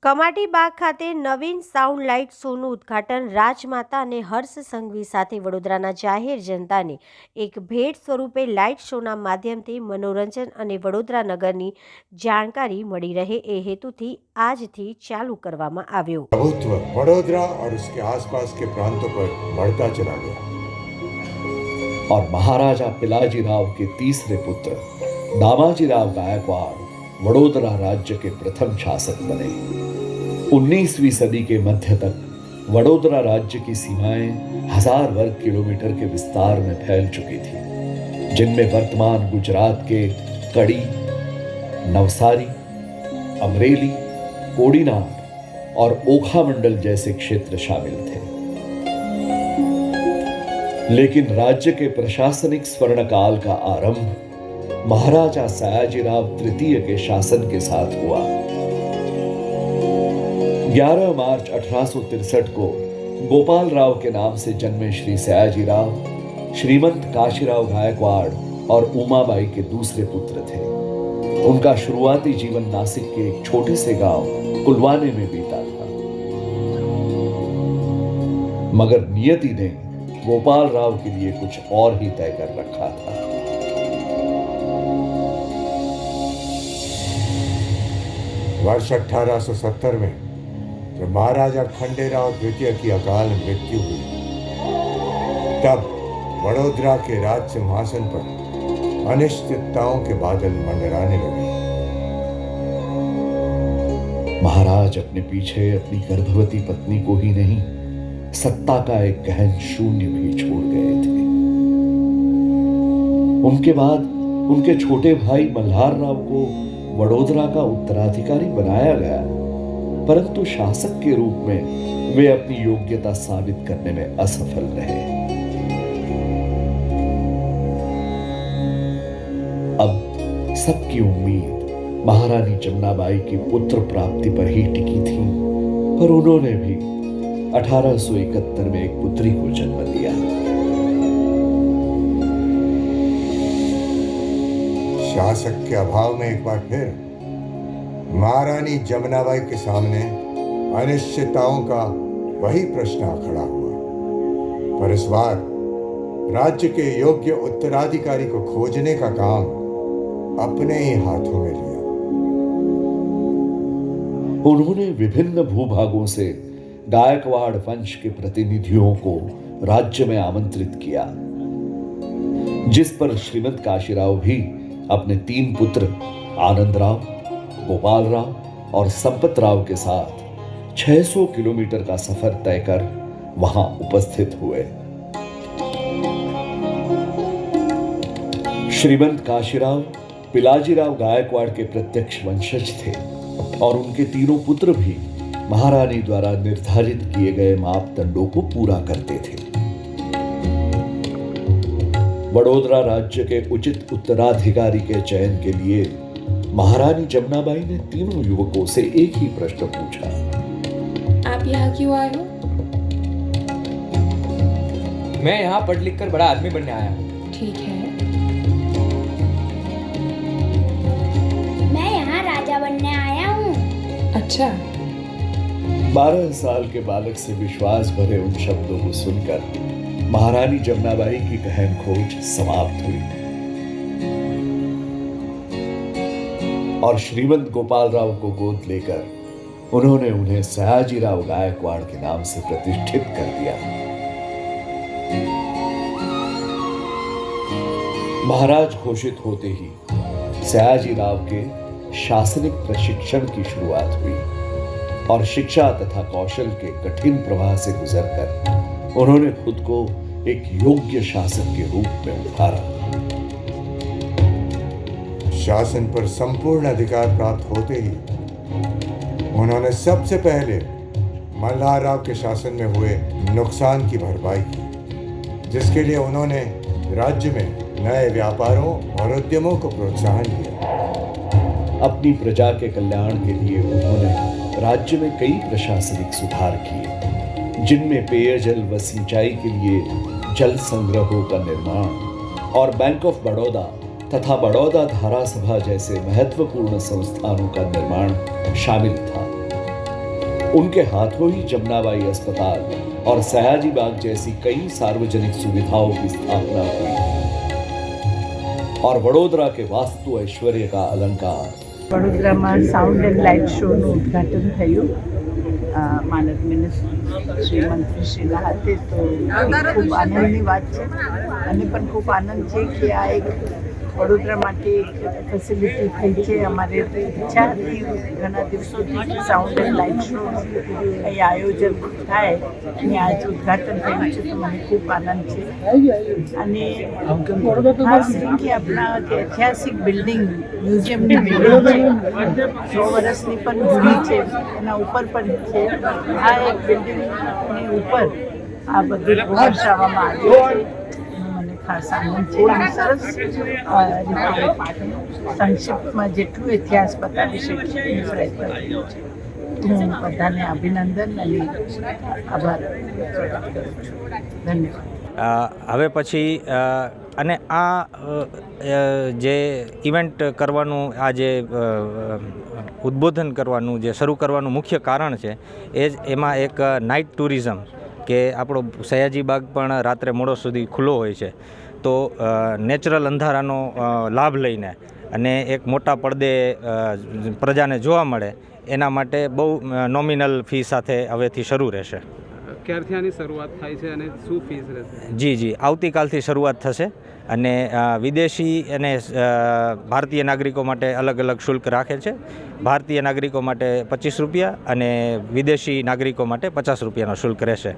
કમાટી બાગ ખાતે નવીન sound light શોનું ઉદ્ઘાટન રાજમાતા અને હર્ષ સંઘવી સાથે વડોદરાના જાહેર જનતાને એક ભેટ સ્વરૂપે લાઇટ શોના માધ્યમથી મનોરંજન અને વડોદરા નગરની જાણકારી મળી રહે એ હેતુથી આજથી ચાલુ કરવામાં આવ્યો। प्रभुत्व वडोदरा और उसके आसपास के प्रांतों पर बढ़ता चला गया और महाराजा पिलाजी राव के तीसरे पुत्र दामाजी राव गायकवाड़ वडोदरा राज्य के प्रथम शासक बने। 19वीं सदी के मध्य तक वडोदरा राज्य की सीमाएं 1000 वर्ग किलोमीटर के विस्तार में फैल चुकी थी, जिनमें वर्तमान गुजरात के कड़ी, नवसारी, अमरेली, कोडीनार और ओखा मंडल जैसे क्षेत्र शामिल थे। लेकिन राज्य के प्रशासनिक स्वर्णकाल का आरंभ महाराजा सयाजीराव तृतीय के शासन के साथ हुआ। 11 मार्च 1863 को गोपाल राव के नाम से जन्मे श्री सयाजीराव श्रीमंत काशीराव गायकवाड़ और उमाबाई के दूसरे पुत्र थे। उनका शुरुआती जीवन नासिक के एक छोटे से गांव कुलवाने में बीता था, मगर नियति ने गोपाल राव के लिए कुछ और ही तय कर रखा था। वर्ष 1870 में जब महाराजा खंडेराव द्वितीय की अकाल मृत्यु हुई, तब वडोदरा के राज सिंहासन पर अनिश्चितताओं के बादल मंडराने लगे। महाराज अपने पीछे अपनी गर्भवती पत्नी को ही नहीं, सत्ता का एक गहन शून्य भी छोड़ गए थे। उनके बाद उनके छोटे भाई मल्हार राव को वडोदरा का उत्तराधिकारी बनाया गया, परंतु शासक के रूप में वे अपनी योग्यता साबित करने में असफल रहे। अब सबकी उम्मीद महारानी जमनाबाई की पुत्र प्राप्ति पर ही टिकी थी, पर उन्होंने भी 1871 में एक पुत्री को जन्म दिया। शासक के अभाव में एक बार फिर महारानी जमनाबाई के सामने अनिश्चितताओं का वही प्रश्न खड़ा हुआ, पर इस बार राज्य के योग्य उत्तराधिकारी को खोजने का काम अपने ही हाथों में लिया। उन्होंने विभिन्न भूभागों से गायकवाड़ वंश के प्रतिनिधियों को राज्य में आमंत्रित किया, जिस पर श्रीमंत काशीराव भी अपने 3 पुत्र आनंदराव, गोपाल राव और संपत राव के साथ 600 किलोमीटर का सफर तय कर वहां उपस्थित हुए। श्रीमंत काशीराव पिलाजीराव गायकवाड़ के प्रत्यक्ष वंशज थे और उनके तीनों पुत्र भी महारानी द्वारा निर्धारित किए गए मापदंडों को पूरा करते थे। वडोदरा राज्य के उचित उत्तराधिकारी के चयन के लिए महारानी जमनाबाई ने तीनों युवकों से एक ही प्रश्न पूछा। आप यहाँ क्यों आए हो? मैं यहाँ पढ़ लिख कर बड़ा आदमी बनने आया हूँ। ठीक है। मैं यहाँ राजा बनने आया हूँ। अच्छा। 12 साल के बालक से विश्वास भरे उन शब्दों को सुनकर महारानी जमनाबाई की गहन खोज समाप्त हुई और श्रीमंत गोपाल राव को गोद लेकर उन्होंने उन्हें सयाजीराव गायकवाड़ के नाम से प्रतिष्ठित कर दिया। महाराज घोषित होते ही सयाजीराव के शासनिक प्रशिक्षण की शुरुआत हुई और शिक्षा तथा कौशल के कठिन प्रवाह से गुजरकर उन्होंने खुद को एक योग्य शासक के रूप में उभारा। शासन पर संपूर्ण अधिकार प्राप्त होते ही उन्होंने सबसे पहले मल्हार राव के शासन में हुए नुकसान की भरपाई की, जिसके लिए उन्होंने राज्य में नए व्यापारों और उद्यमों को प्रोत्साहन दिया। अपनी प्रजा के कल्याण के लिए उन्होंने राज्य में कई प्रशासनिक सुधार किए, जिनमें पेयजल व सिंचाई के लिए जल संग्रहों का निर्माण और बैंक ऑफ बड़ौदा तथा बड़ौदा धारा सभा जैसे महत्वपूर्ण संस्थानों का निर्माण शामिल था। उनके हाथों ही जमनाबाई अस्पताल और सयाजी बाग जैसी कई सार्वजनिक सुविधाओं की स्थापना हुई और वडोदरा के वास्तु ऐश्वर्य का अलंकार વડોદરામાં સાઉન્ડ એન્ડ લાઇટ શોનું ઉદ્ઘાટન થયું માનદ મિનિસ્ટર શ્રી મંત્રીશ્રીના હાથે તો એ ખૂબ આનંદની વાત છે અને પણ ખૂબ આનંદ છે કે આ એક વડોદરા માટે એક ફેસિલિટી થઈ છે અમારે ઈચ્છા હતી ઘણા દિવસોથી કે સાઉન્ડ એન્ડ લાઇટ શો અહીં આયોજન થાય અને આજ ઉદ્ઘાટન થયું છે તો મને ખૂબ આનંદ છે અને ખાસ કે આપણા જે ઐતિહાસિક બિલ્ડિંગ મ્યુઝિયમની બિલ્ડિંગ છે 100 વર્ષની પણ જૂની છે એના ઉપર પણ છે આ એક બિલ્ડિંગની ઉપર આ બધું દર્શાવવામાં આવ્યું છે મને ખાસ આનંદ છે અને સરસ રીતે સંક્ષિપ્તમાં જેટલું ઇતિહાસ બતાવી શકીએ એ પ્રયત્ન કર્યો છે હું બધાને અભિનંદન અને આભાર વ્યક્ત કરું છું ધન્યવાદ હવે પછી અને આ જે ઇવેન્ટ કરવાનું આ જે ઉદ્બોધન કરવાનું જે શરૂ કરવાનું મુખ્ય કારણ છે એ જ એમાં એક નાઇટ ટુરિઝમ કે આપણો સયાજી બાગ પણ રાત્રે મોડો સુધી ખુલ્લો હોય છે તો નેચરલ અંધારાનો લાભ લઈને અને એક મોટા પડદે પ્રજાને જોવા મળે એના માટે બહુ નોમિનલ ફી સાથે હવેથી શરૂ રહેશે. ક્યારથી આની શરૂઆત થાય છે અને શું ફીસ રહેશે? જી આવતીકાલથી શરૂઆત થશે અને વિદેશી અને ભારતીય નાગરિકો માટે અલગ અલગ શુલ્ક રાખે છે. ભારતીય નાગરિકો માટે 25 રૂપિયા અને વિદેશી નાગરિકો માટે 50 રૂપિયાનો શુલ્ક રહેશે.